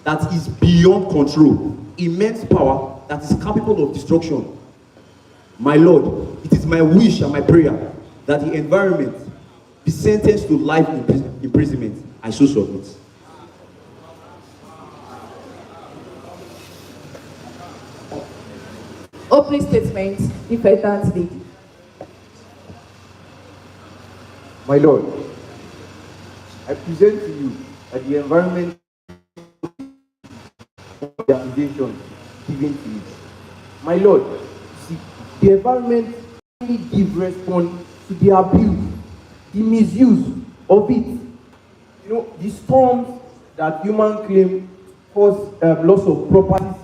that is beyond control, immense power that is capable of destruction. My Lord, it is my wish and my prayer that the environment be sentenced to life imprisonment. I so submit. Opening statement, Defendant Lead. My Lord, I present to you that the environment of the accusation given to it. My Lord, see, the environment only gives response to the abuse, the misuse of it. You know, the storms that human claim cause loss of property,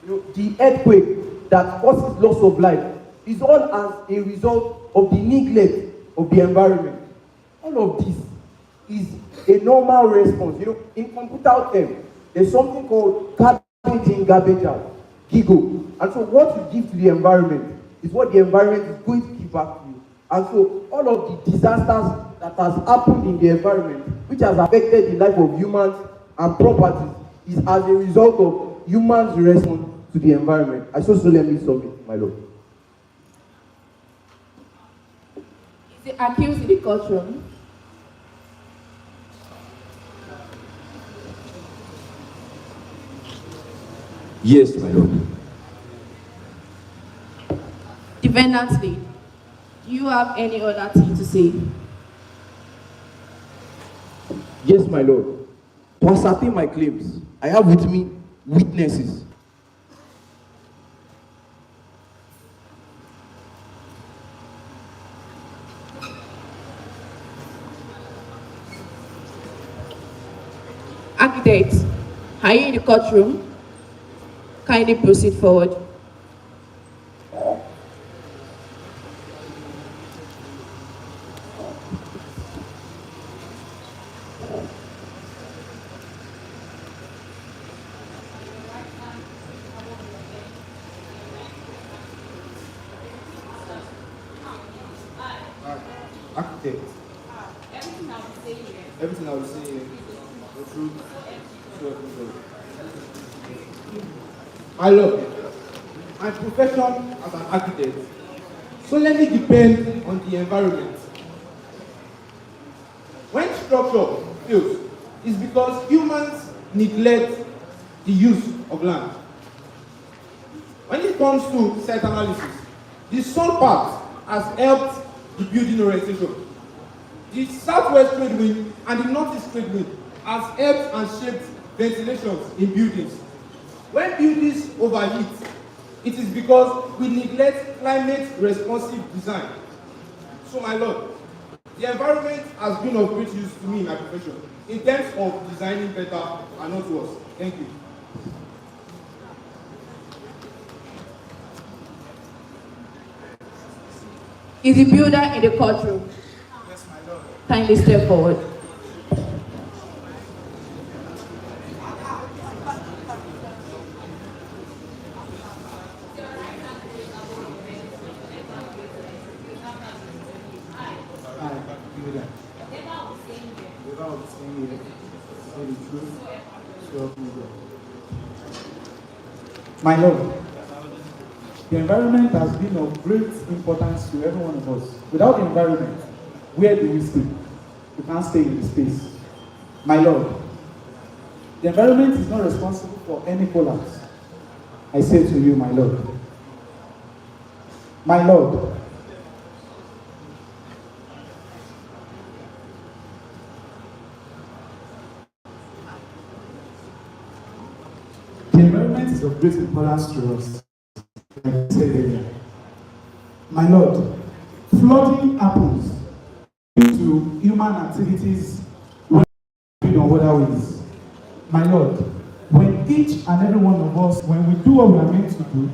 you know, the earthquake that causes loss of life is all as a result of the neglect of the environment. All of this is a normal response. You know, in computer terms, there's something called garbage in, garbage out, GIGO. And so what you give to the environment is what the environment is going to give back to you. And so all of the disasters that has happened in the environment, which has affected the life of humans and properties, is as a result of humans' response to the environment. I so solemnly submit, my Lord. Is the accused in the courtroom? Yes, my Lord. Defendant Lead, do you have any other thing to say? Yes, my Lord. To ascertain my claims, I have with me witnesses. Architect, are you in the courtroom? Kindly proceed forward. Architect. Everything I will say here. The truth. My Lord, my profession as an architect solely depends on the environment. When structure fails, it's because humans neglect the use of land. When it comes to site analysis, the sun part has helped the building orientation. The southwest trade wind and the northeast trade wind has helped and shaped ventilations in buildings. When buildings overheat, it is because we neglect climate responsive design. So my Lord, the environment has been of great use to me in my profession in terms of designing better and not worse. Thank you. Is the builder in the courtroom? Yes, my Lord. Kindly step forward. My Lord, the environment has been of great importance to every one of us. Without the environment, where do we sleep? We can't stay in the space. My Lord, the environment is not responsible for any collapse. I say to you, my Lord. My Lord, the environment is of great importance to us. Like I said earlier. My Lord, flooding happens due to human activities when we on waterways. My Lord, when each and every one of us, when we do what we are meant to do,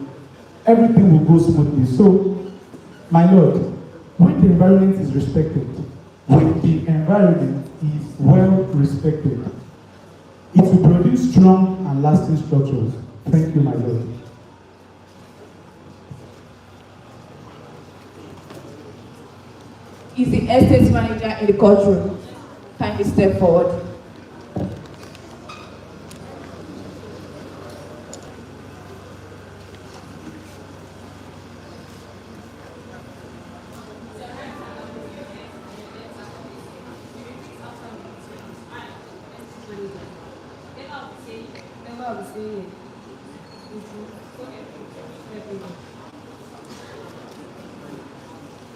everything will go smoothly. So, my Lord, when the environment is respected, when the environment is well respected, it will produce strong and lasting structures. Thank you, my Lord. Is the estate manager in the courtroom? Kindly step forward.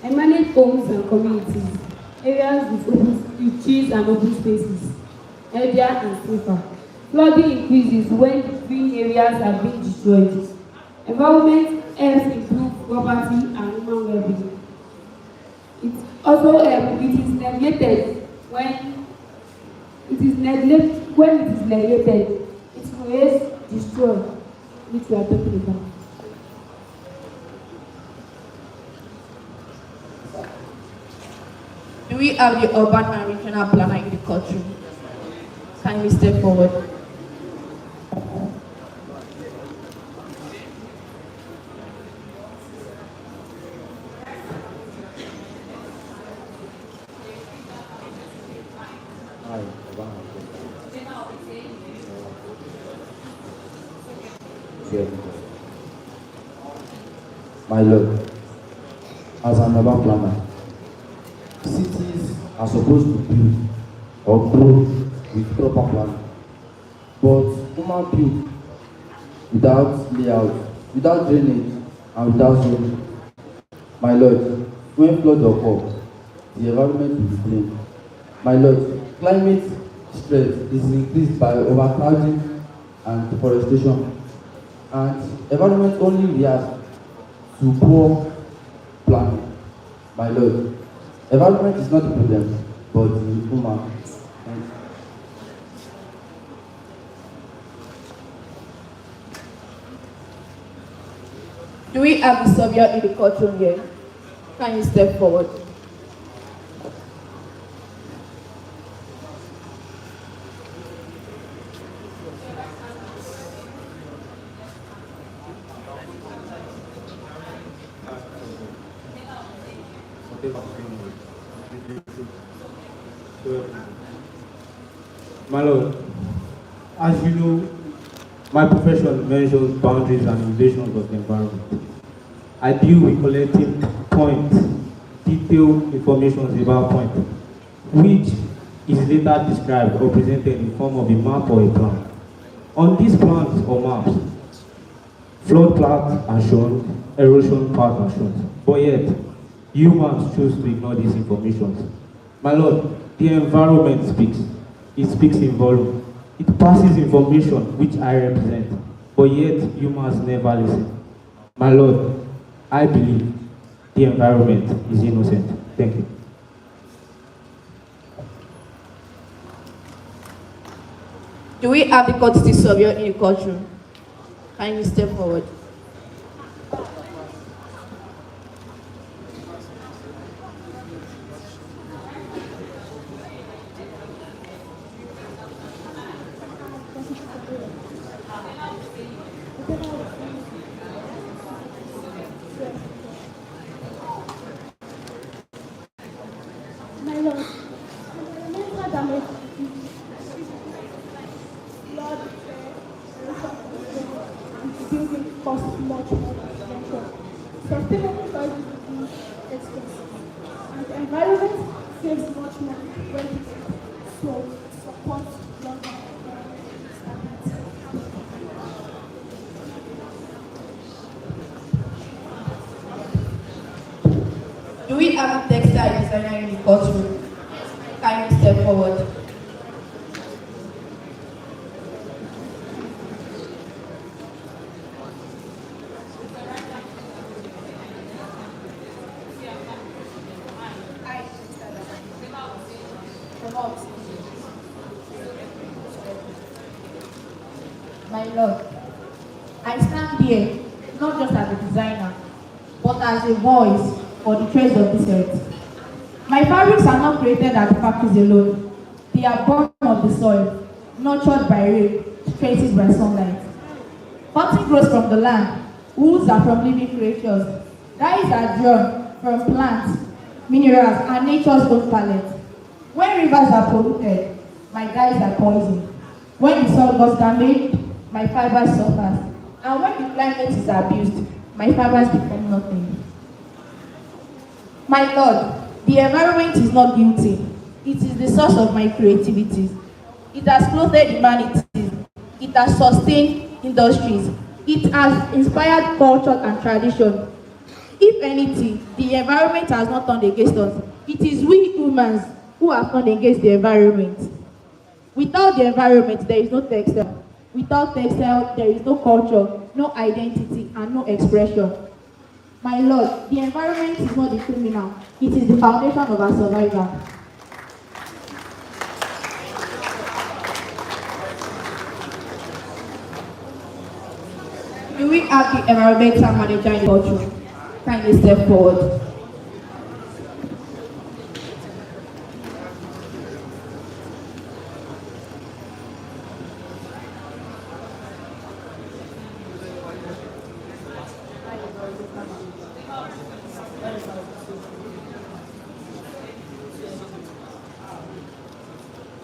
I manage homes and communities, areas with trees and open spaces, healthier and safer. Flooding increases when green areas are being destroyed. Environment helps improve property and human well-being. It also it is neglected when it is neglected. It creates destroy, which we are talking about. Do we have the urban and regional planner in the courtroom? Can we step forward? My Lord, as an urban planner, cities are supposed to build or grow with proper planning. But human build without layout, without drainage, and without zoning. My Lord, when flood occur, the environment will be blamed. My Lord, climate stress is increased by overcrowding and deforestation, and environment only reacts to poor planning. My Lord, environment is not the problem, but the human. Do we have the surveyor in the courtroom here? Can you step forward? My Lord, as you know, my profession measures boundaries and relations of the environment. I deal with collecting points, detailed information about points, which is later described or presented in form of a map or a plan. On these plans or maps, flood paths are shown, erosion paths are shown, but yet humans choose to ignore these information. My Lord, the environment speaks. It speaks in volume. It passes information which I represent, but yet humans never listen. My Lord, I believe the environment is innocent. Thank you. Do we have the courtesy surveyor in the courtroom? Can you step forward? My Lord, environmental damage flood, and building costs much more than nature. Sustainable choices will be expensive, and the environment saves much money when it so supports long-term stability. Do we have a textile designer in the courtroom? Can you step forward? My Lord, I stand here not just as a designer, but as a voice for the trades of this earth. My fabrics are not created at the factories alone. They are born of the soil, nurtured by rain, treated by sunlight. Cotton grows from the land, wools are from living creatures, dyes are drawn from plants, minerals, and nature's own palette. When rivers are polluted, my dyes are poisoned. When the soil gets damaged, my fibers suffer. And when the climate is abused, my fibers become nothing. My Lord, the environment is not guilty. It is the source of my creativity. It has clothed humanity It has sustained industries. It has inspired culture and tradition. If anything, the environment has not turned against us. It is we humans who have turned against the environment. Without the environment, there is no textile. Without textile, there is no culture, no identity, and no expression. My Lord, the environment is not the criminal. It is the foundation of our survival. Do we have the environmental manager in the culture? Kindly step forward.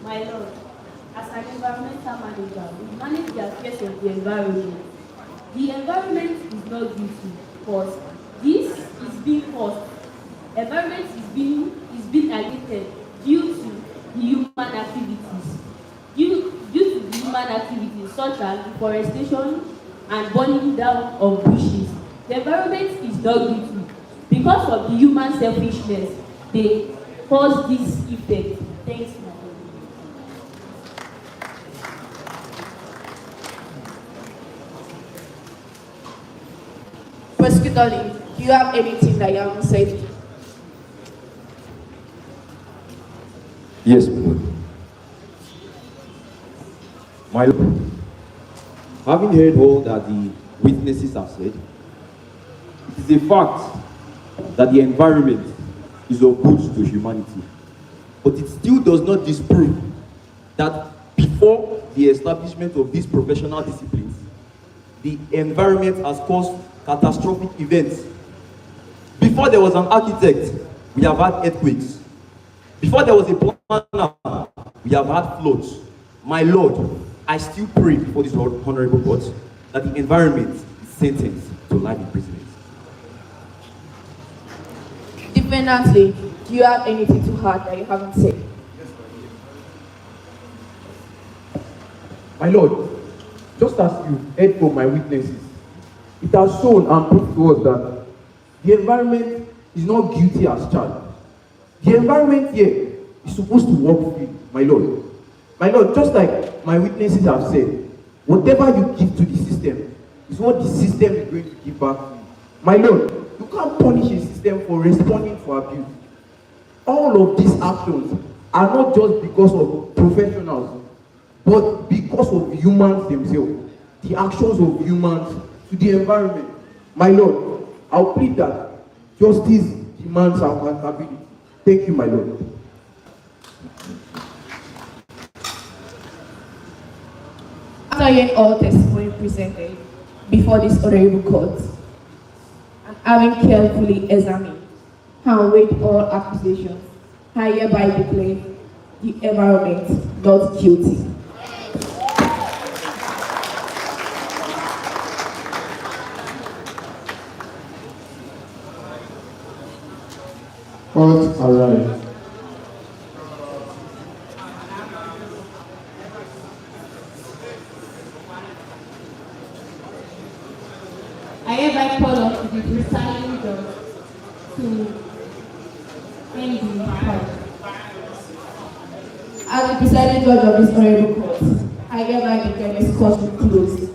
My Lord, as an environmental manager, we manage the affairs of the environment. The environment is not guilty because this is being caused. Environment is being agitated due to the human activities. Due to the human activities such as deforestation and burning down of bushes. The environment is not guilty. Because of the human selfishness, they cause this effect. Thanks, my Lord. Prosecutor Lee, do you have anything that you haven't said? Yes, my Lord. My Lord, having heard all that the witnesses have said, it is a fact that the environment is of good to humanity. But it still does not disprove that before the establishment of these professional disciplines, the environment has caused catastrophic events. Before there was an architect, we have had earthquakes. Before there was a planner, we have had floods. My Lord, I still pray before this honorable court that the environment is sentenced to life imprisonment. Defendant Lee, do you have anything to add that you haven't said? My Lord, just as you heard from my witnesses, it has shown and proved to us that the environment is not guilty as charged. The environment here is supposed to work free, my Lord. My Lord, just like my witnesses have said, whatever you give to the system is what the system is going to give back to you. My Lord, you can't punish a system for responding to abuse. All of these actions are not just because of professionals, but because of humans themselves. The actions of humans to the environment. My Lord, I'll plead that justice demands accountability. Thank you, my Lord. After hearing all testimony presented before this honorable court, and having carefully examined and weighed all accusations, I hereby declare the environment not guilty. Court arrived. I hereby call on the presiding judge to end the court. As the presiding judge of this honorable court, I hereby declare this court closed.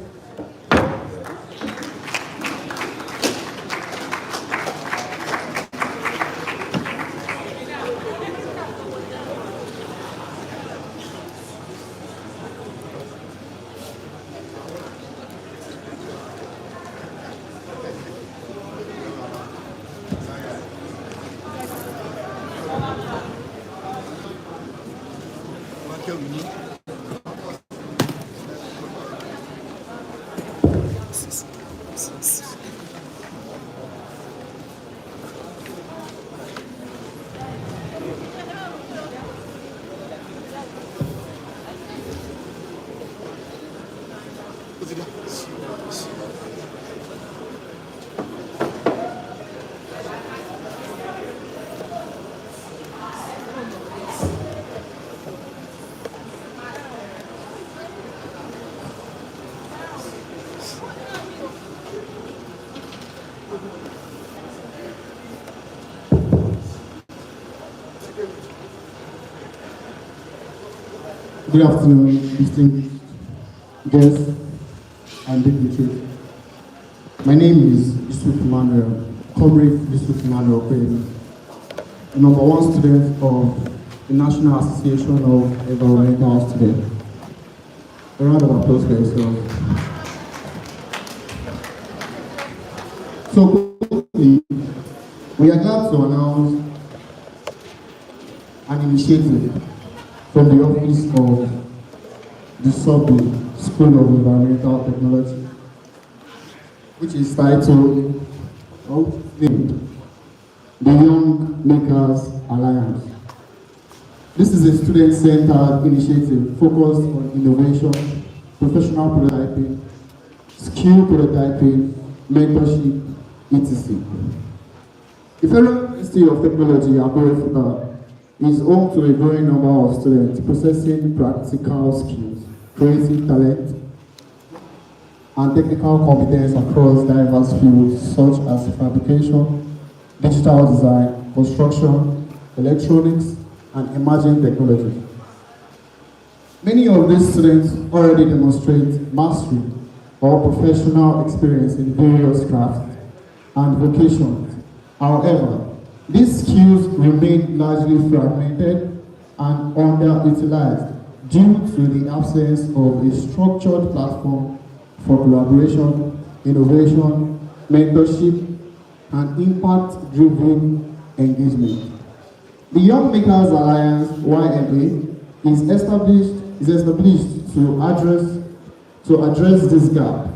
Good afternoon, distinguished guests and dignitaries. My name is Yusuf Emmanuel, Comrade Yusuf Emmanuel Kwesi, number one student of the National Association of Environmental Students. A round of applause for yourself. So quickly, we are glad to announce an initiative from the office of the SUBI School of Environmental Technology, which is titled, named the Young Makers Alliance. This is a student-centered initiative focused on innovation, professional prototyping, skill prototyping, mentorship, etc. The Federal University of Technology, AKURE, FUTA, is home to a growing number of students possessing practical skills, creative talent, and technical competence across diverse fields such as fabrication, digital design, construction, electronics, and emerging technologies. Many of these students already demonstrate mastery or professional experience in various crafts and vocations. However, these skills remain largely fragmented and underutilized due to the absence of a structured platform for collaboration, innovation, mentorship, and impact-driven engagement. The Young Makers Alliance (YMA) is established to address this gap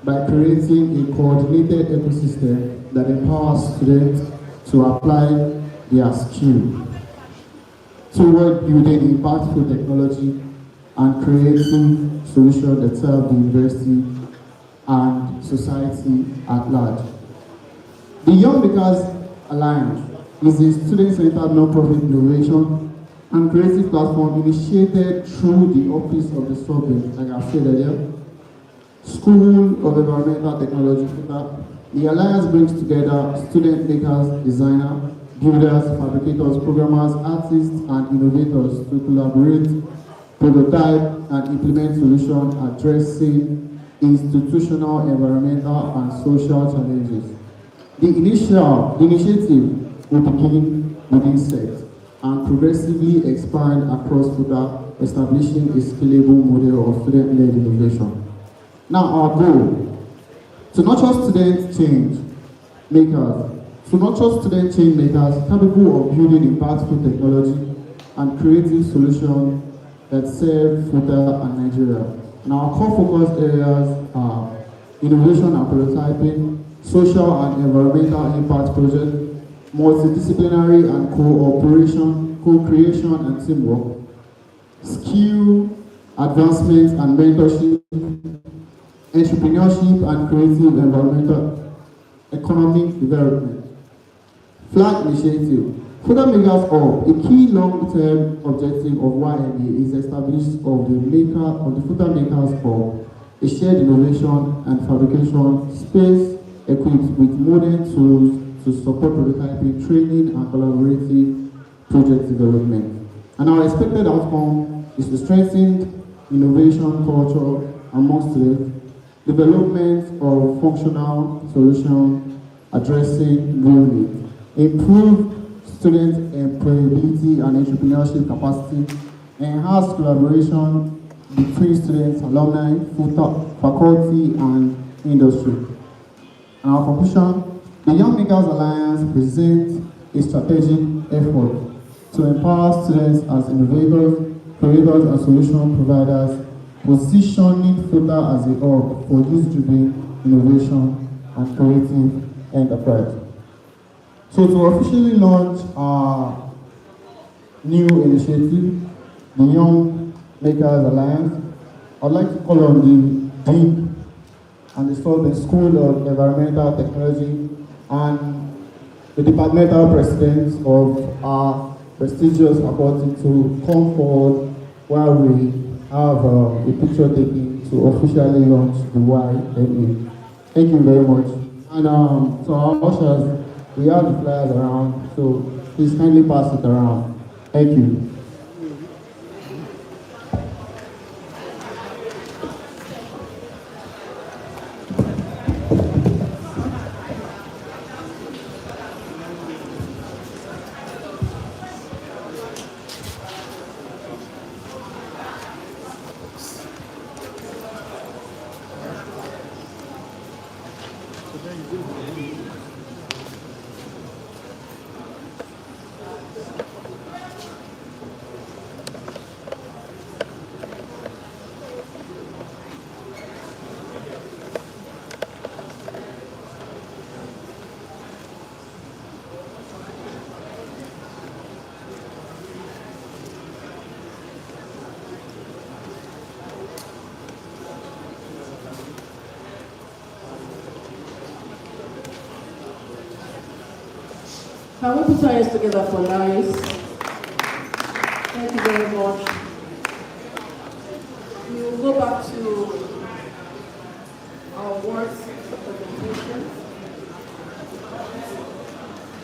by creating a coordinated ecosystem that empowers students to apply their skill toward building impactful technology and creating solutions that serve the university and society at large. The Young Makers Alliance is a student-centered non-profit innovation and creative platform initiated through the office of the SUBI, like I said earlier, School of Environmental Technology, FUTA. The Alliance brings together student makers, designers, builders, fabricators, programmers, artists, and innovators to collaborate, prototype, and implement solutions addressing institutional, environmental, and social challenges. The initiative will begin within SET and progressively expand across FUTA, establishing a scalable model of student-led innovation. Now, our goal: to nurture student change makers capable of building impactful technology and creative solutions that serve FUTA and Nigeria. And our core focus areas are innovation and prototyping, social and environmental impact projects, multidisciplinary and co-creation and teamwork, skill advancement and mentorship, entrepreneurship and creative environmental economic development. Flag initiative. FUTA Makers Hub, a key long-term objective of YMA is established of the FUTA Makers Hub, a shared innovation and fabrication space equipped with modern tools to support prototyping, training, and collaborative project development. And our expected outcome is to strengthen innovation culture amongst students, development of functional solutions addressing real needs, improve student employability and entrepreneurship capacity, enhance collaboration between students, alumni, faculty, and industry. And our conclusion: the Young Makers Alliance presents a strategic effort to empower students as innovators, creators, and solution providers, positioning FUTA as a hub for youth-driven innovation and creative enterprise. So to officially launch our new initiative, the Young Makers Alliance, I'd like to call on the Dean and the School of Environmental Technology and the departmental presidents of our prestigious faculty to come forward while we have a picture taking to officially launch the YMA. Thank you very much. And so our ushers, we have the flyers around, so please kindly pass it around. Thank you. Can we put our hands together for Laris? Thank you very much. We will go back to our words presentation.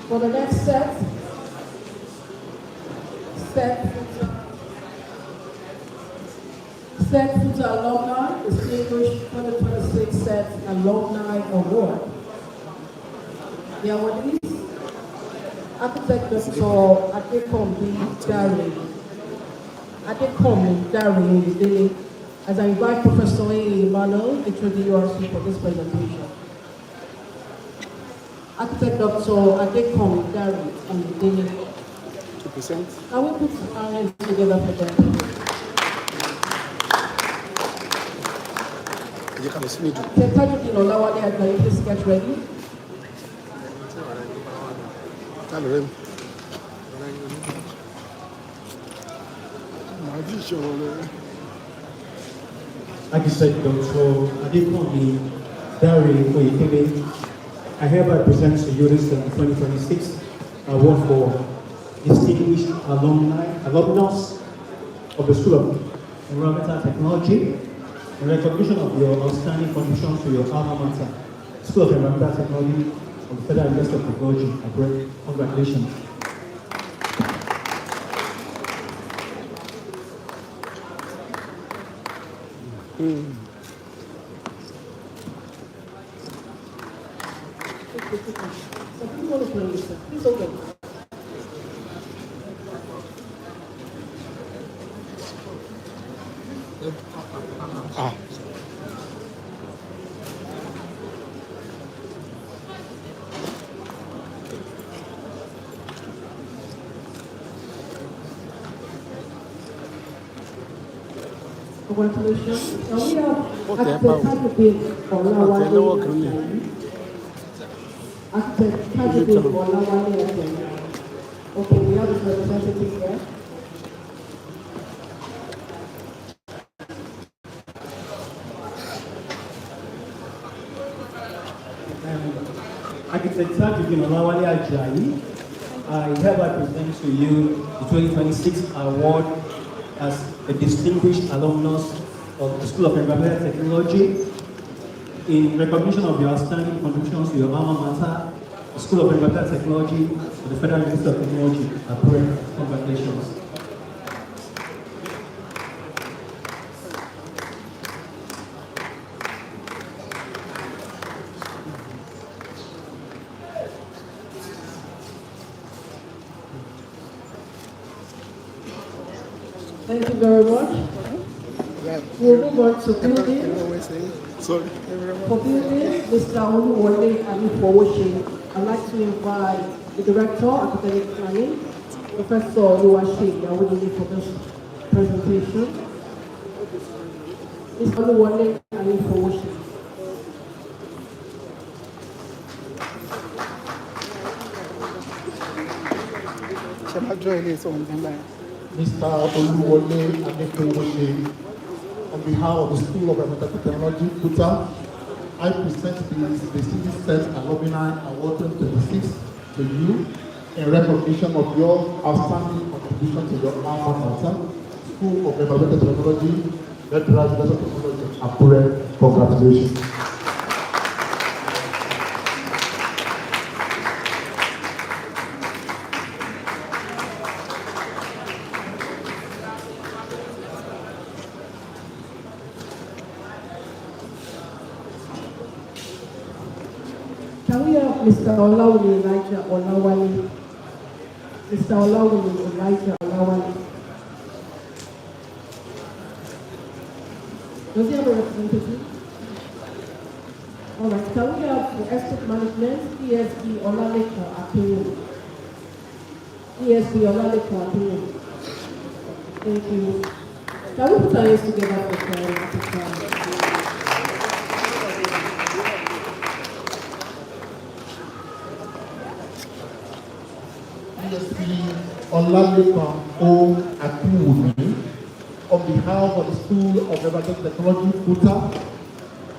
For the next set FUTA Alumni Distinguished 2026 Set Alumni Award. The awardees, Architect Dr. Adekombi Dare, as I invite Professor Emmanuel to introduce URC for this presentation. Architect Dr. Adekombi Dare to present. Can we put our hands together for them? Can you please get ready? Architect Dr. Adekombi Dare, I hereby present to you this 2026 award for distinguished alumnus of the School of Environmental Technology in recognition of your outstanding contributions to your alma mater, School of Environmental Technology of the Federal University of Technology, AKURE. Congratulations. Congratulations. Now we have Architect Tajudeen Olawale. Architect Tajudeen Olawale. Okay, we have his representative here. Architect Tajudeen Olawale Ajayi, I hereby present to you the 2026 award as a distinguished alumnus of the School of Environmental Technology in recognition of your outstanding contributions to your alma mater, the School of Environmental Technology of the Federal University of Technology, AKURE. Congratulations. Thank you very much. We'll move on to building. Sorry. For building, Mr. Olusola and Imolehin, I'd like to invite the Director of Academic Planning, Professor Olusola, for this presentation. Mr. Olusola and Imolehin. Shall I join this on the line? Mr. Olusola, on behalf of the School of Environmental Technology, FUTA, I present the Distinguished Set Alumni Award 2026 to you in recognition of your outstanding contribution to your alma mater, School of Environmental Technology, Federal University of Technology, AKURE. Congratulations. Can we have Mr. Olawale Elijah Olawale? Mr. Olawale Elijah Olawale. Does he have a representative? All right. Can we have the estate management, ESB Olaleko Akinwu? ESB Olaleko Akinwu. Thank you. Can we put our hands together for the Olalekan O. Akinwu, on behalf of the School of Environmental Technology, FUTA,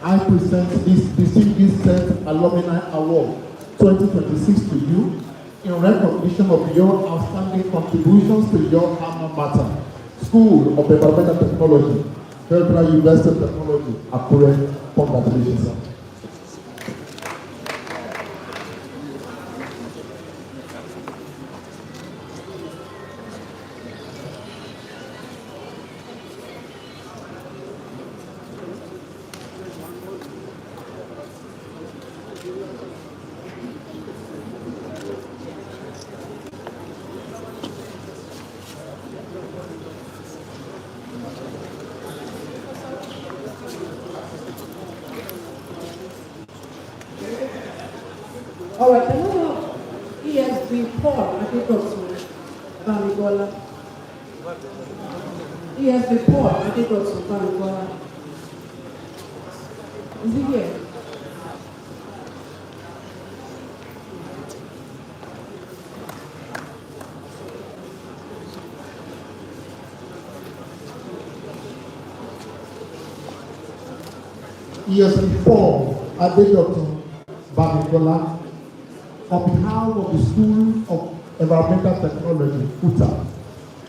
I present this Distinguished Set Alumni Award 2026 to you in recognition of your outstanding contributions to your alma mater, School of Environmental Technology, Federal University of Technology, AKURE. Congratulations, sir. All right, another ESB Paul Adedotun Bamigola. ESB Paul Adedotun Bamigola. Is he here? ESB Paul Adedotun Bamigola, on behalf of the School of Environmental Technology, FUTA,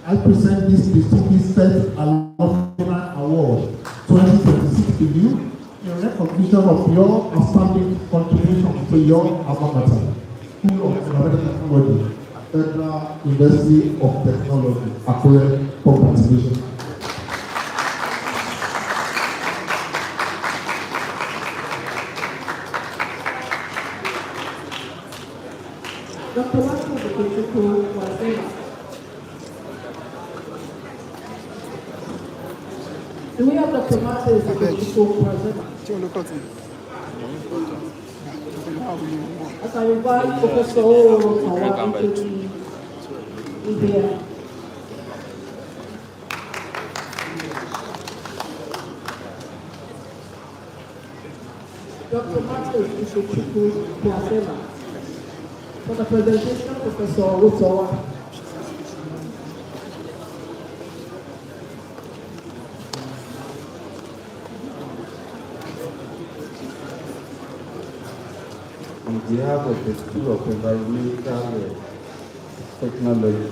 I present this distinguished Alumni Award 2026 to you in recognition of your outstanding contribution to your alma mater, School of Environmental Technology, Federal University of Technology, AKURE. Congratulations. Dr. Martin Ekiti was there. Do we have Dr. Martin Ekiti present? As I invite Professor Olusola to be here. Dr. Martin Ekiti Kwasema. For the presentation, Professor Olusola. On behalf of the School of Environmental Technology,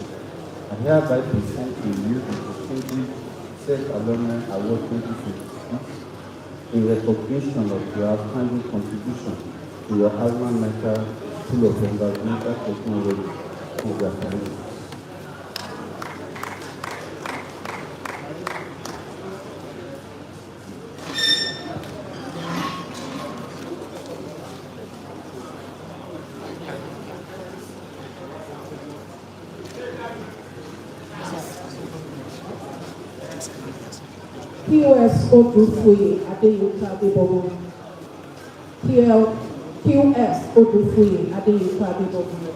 I hereby present to you the distinguished State Alumni Award 2026 in recognition of your outstanding contribution to your alma mater, School of Environmental Technology. Congratulations. QS Odufuye Adeyuka Adebomo. QS Odufuye Adeyuka Adebomo.